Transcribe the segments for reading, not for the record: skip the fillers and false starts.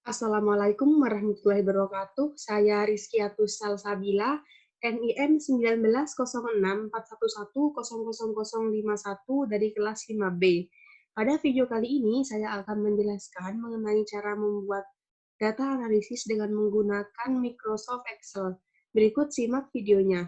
Assalamualaikum warahmatullahi wabarakatuh. Saya Rizkiatus Salsabila, NIM 190641100051 dari kelas 5B. Pada video kali ini, saya akan menjelaskan mengenai cara membuat data analisis dengan menggunakan Microsoft Excel. Berikut simak videonya.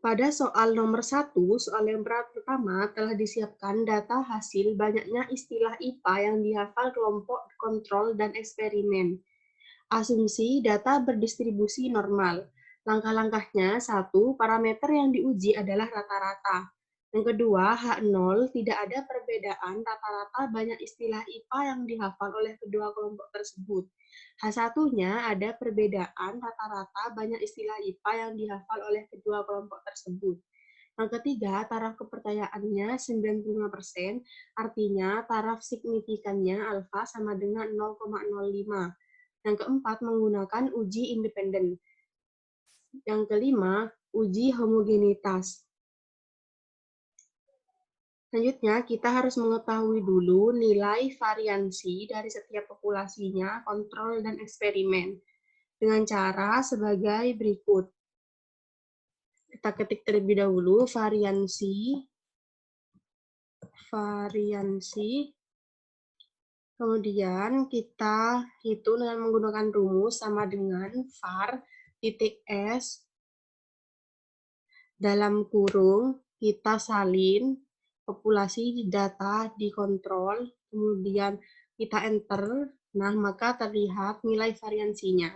Pada soal nomor 1, soal yang pertama telah disiapkan data hasil banyaknya istilah IPA yang dihafal kelompok kontrol dan eksperimen. Asumsi data berdistribusi normal. Langkah-langkahnya, 1. Parameter yang diuji adalah rata-rata. Yang kedua, H0, tidak ada perbedaan rata-rata banyak istilah IPA yang dihafal oleh kedua kelompok tersebut. H1-nya ada perbedaan rata-rata banyak istilah IPA yang dihafal oleh kedua kelompok tersebut. Yang ketiga, taraf kepercayaannya 95%, artinya taraf signifikannya alfa sama dengan 0,05. Yang keempat, menggunakan uji independen. Yang kelima, uji homogenitas. Selanjutnya, kita harus mengetahui dulu nilai variansi dari setiap populasinya, kontrol, dan eksperimen. Dengan cara sebagai berikut. Kita ketik terlebih dahulu variansi. Kemudian kita hitung dengan menggunakan rumus sama dengan var titik S dalam kurung kita salin populasi data dikontrol, kemudian kita enter, nah maka terlihat nilai variansinya.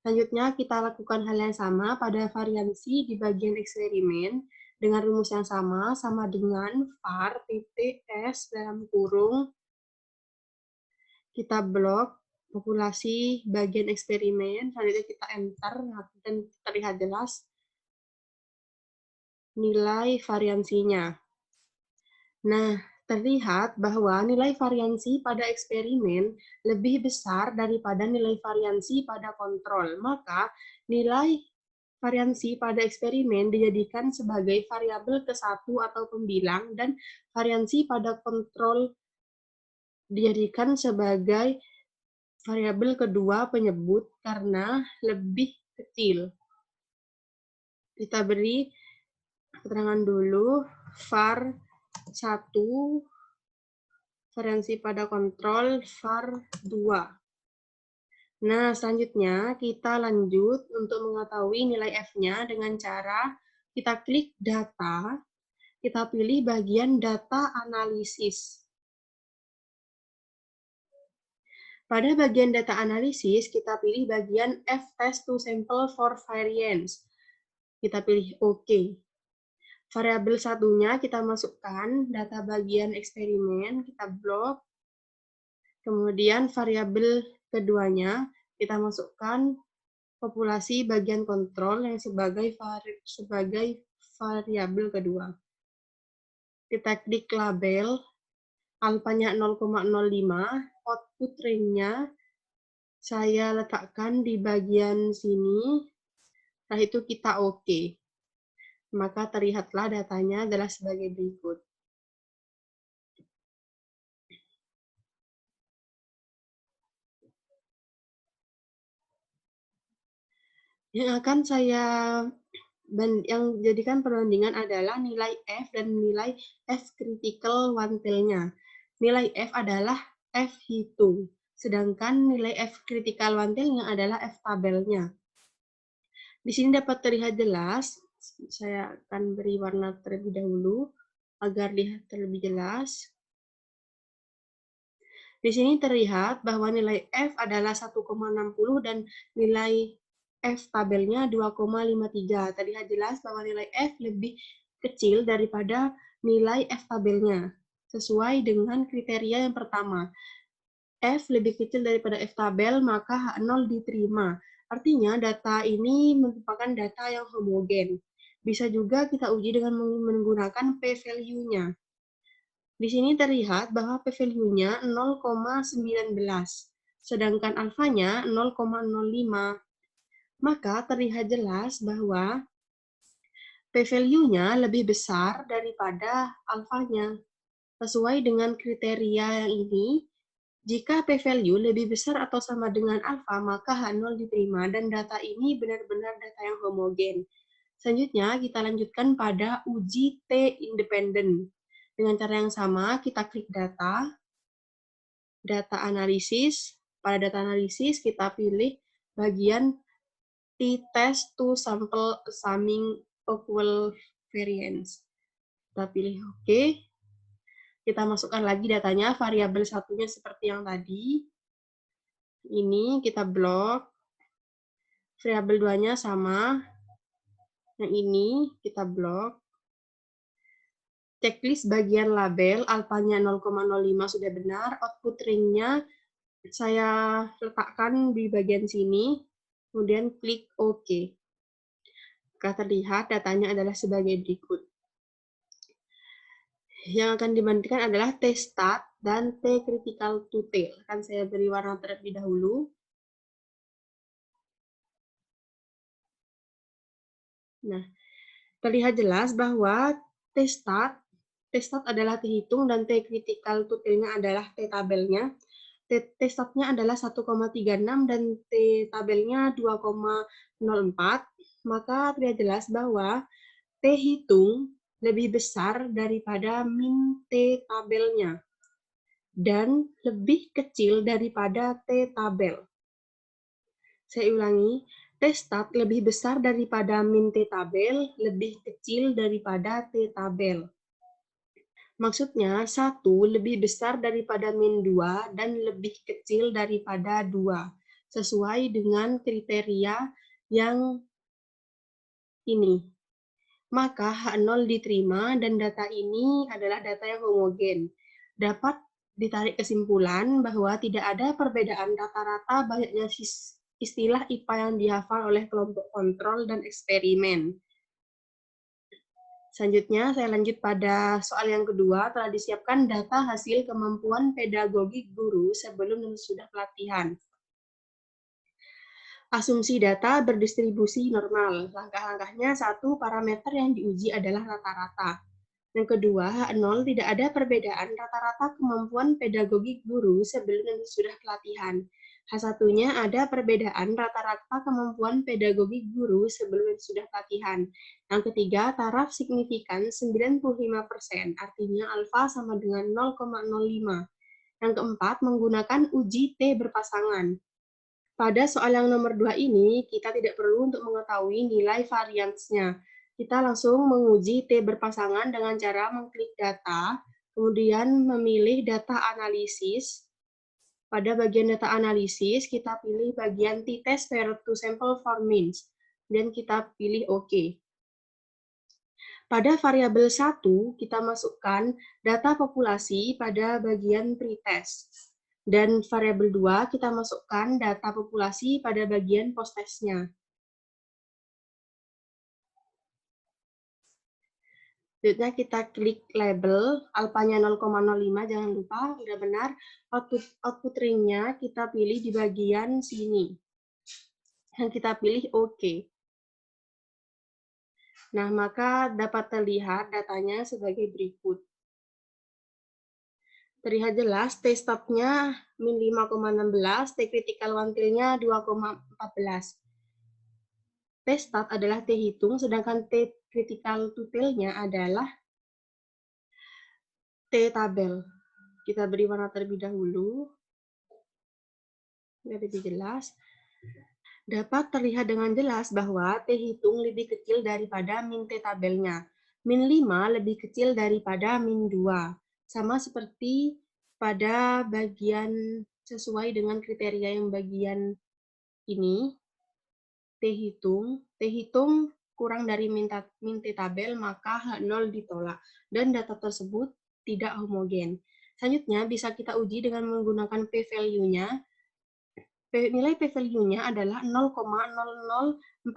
Selanjutnya kita lakukan hal yang sama pada variansi di bagian eksperimen dengan rumus yang sama dengan var titik S dalam kurung kita blok populasi bagian eksperimen, selanjutnya kita enter dan terlihat jelas nilai variansinya. Nah, terlihat bahwa nilai variansi pada eksperimen lebih besar daripada nilai variansi pada kontrol. Maka, nilai variansi pada eksperimen dijadikan sebagai variabel ke-1 atau pembilang, dan variansi pada kontrol dijadikan sebagai variabel kedua penyebut karena lebih kecil. Kita beri keterangan dulu var 1 variansi pada kontrol var 2. Nah, selanjutnya kita lanjut untuk mengetahui nilai F-nya dengan cara kita klik data, kita pilih bagian data analisis. Pada bagian data analisis, kita pilih bagian F-test to sample for variance. Kita pilih OK. Variabel satunya kita masukkan data bagian eksperimen, kita blok. Kemudian variabel keduanya kita masukkan populasi bagian kontrol yang sebagai variabel kedua. Kita klik label, alfanya 0,05, output range-nya saya letakkan di bagian sini, setelah itu kita OK. Maka terlihatlah datanya adalah sebagai berikut. Yang akan saya jadikan perbandingan adalah nilai F dan nilai F critical one tail-nya. Nilai F adalah F hitung, sedangkan nilai F critical one tail-nya adalah F tabelnya. Di sini dapat terlihat jelas, saya akan beri warna terlebih dahulu agar dilihat terlebih jelas. Di sini terlihat bahwa nilai F adalah 1,60 dan nilai F tabelnya 2,53. Terlihat jelas bahwa nilai F lebih kecil daripada nilai F tabelnya, sesuai dengan kriteria yang pertama. F lebih kecil daripada F tabel, maka H0 diterima. Artinya data ini merupakan data yang homogen. Bisa juga kita uji dengan menggunakan p-value-nya. Di sini terlihat bahwa p-value-nya 0,19, sedangkan alfanya 0,05. Maka terlihat jelas bahwa p-value-nya lebih besar daripada alfanya. Sesuai dengan kriteria yang ini, Jika p-value lebih besar atau sama dengan alfa, maka H0 diterima dan data ini benar-benar data yang homogen. Selanjutnya, kita lanjutkan pada uji T independen. Dengan cara yang sama, kita klik data analisis. Pada data analisis, kita pilih bagian t-test to sample summing equal variance. Kita pilih OK. Kita masukkan lagi datanya, variabel satunya seperti yang tadi. Ini kita blok. Variabel 2-nya sama. Yang ini kita blok. Checklist bagian label, alfanya 0,05 sudah benar. Output ring-nya saya letakkan di bagian sini. Kemudian klik OK. Jika terlihat datanya adalah sebagai berikut. Yang akan dibandingkan adalah T-stat dan T-critical to tail. Akan saya beri warna terlebih dahulu. Nah, terlihat jelas bahwa T-stat adalah T-hitung dan T-critical to tail-nya adalah T-tabelnya. T-statnya adalah 1,36 dan T-tabelnya 2,04. Maka terlihat jelas bahwa T-hitung lebih besar daripada min T-tabelnya dan lebih kecil daripada T-tabel. Saya ulangi, T-stat lebih besar daripada min T-tabel, lebih kecil daripada T-tabel. Maksudnya, 1 lebih besar daripada min 2 dan lebih kecil daripada 2, sesuai dengan kriteria yang ini. Maka H0 diterima dan data ini adalah data yang homogen. Dapat ditarik kesimpulan bahwa tidak ada perbedaan rata-rata banyaknya istilah IPA yang dihafal oleh kelompok kontrol dan eksperimen. Selanjutnya, saya lanjut pada soal yang kedua. Telah disiapkan data hasil kemampuan pedagogik guru sebelum dan sesudah pelatihan. Asumsi data berdistribusi normal. Langkah-langkahnya, 1, parameter yang diuji adalah rata-rata. Yang kedua, H0 tidak ada perbedaan rata-rata kemampuan pedagogik guru sebelum dan sesudah pelatihan. H1-nya ada perbedaan rata-rata kemampuan pedagogik guru sebelum dan sesudah pelatihan. Yang ketiga, taraf signifikan 95%, artinya alfa sama dengan 0,05. Yang keempat, menggunakan uji T berpasangan. Pada soal yang nomor 2 ini, kita tidak perlu untuk mengetahui nilai variansnya. Kita langsung menguji T berpasangan dengan cara mengklik data, kemudian memilih data analisis. Pada bagian data analisis, kita pilih bagian t-test paired to sample for means, dan kita pilih OK. Pada variabel 1, kita masukkan data populasi pada bagian pretest. Dan variabel 2, kita masukkan data populasi pada bagian post-testnya. Selanjutnya kita klik label, alfanya 0,05, jangan lupa, udah benar. Output ring-nya kita pilih di bagian sini. Dan kita pilih OK. Nah, maka dapat terlihat datanya sebagai berikut. Terlihat jelas, T-stop-nya min 5,16, T-critical one-tail-nya 2,14. T-stat adalah T-hitung, sedangkan T-critical two-tail-nya adalah T-tabel. Kita beri warna terlebih dahulu. Biar lebih jelas. Dapat terlihat dengan jelas bahwa T-hitung lebih kecil daripada min T-tabelnya. Min 5 lebih kecil daripada min 2. Sama seperti pada bagian sesuai dengan kriteria yang bagian ini, T-hitung kurang dari min T-tabel, maka H0 ditolak. Dan data tersebut tidak homogen. Selanjutnya bisa kita uji dengan menggunakan p-value-nya. Nilai p-value-nya adalah 0,0014.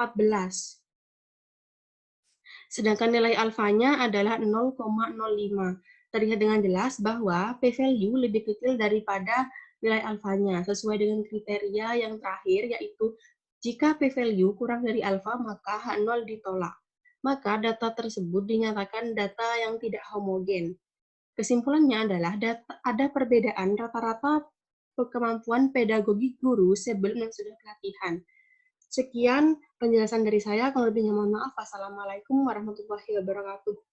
Sedangkan nilai alfanya adalah 0,05. Terlihat dengan jelas bahwa p-value lebih kecil daripada nilai alfanya, sesuai dengan kriteria yang terakhir, yaitu jika p-value kurang dari alfa, maka H0 ditolak. Maka data tersebut dinyatakan data yang tidak homogen. Kesimpulannya adalah ada perbedaan rata-rata kemampuan pedagogi guru sebelum dan sudah pelatihan. Sekian penjelasan dari saya, kalau lebihnya mohon maaf. Wassalamualaikum warahmatullahi wabarakatuh.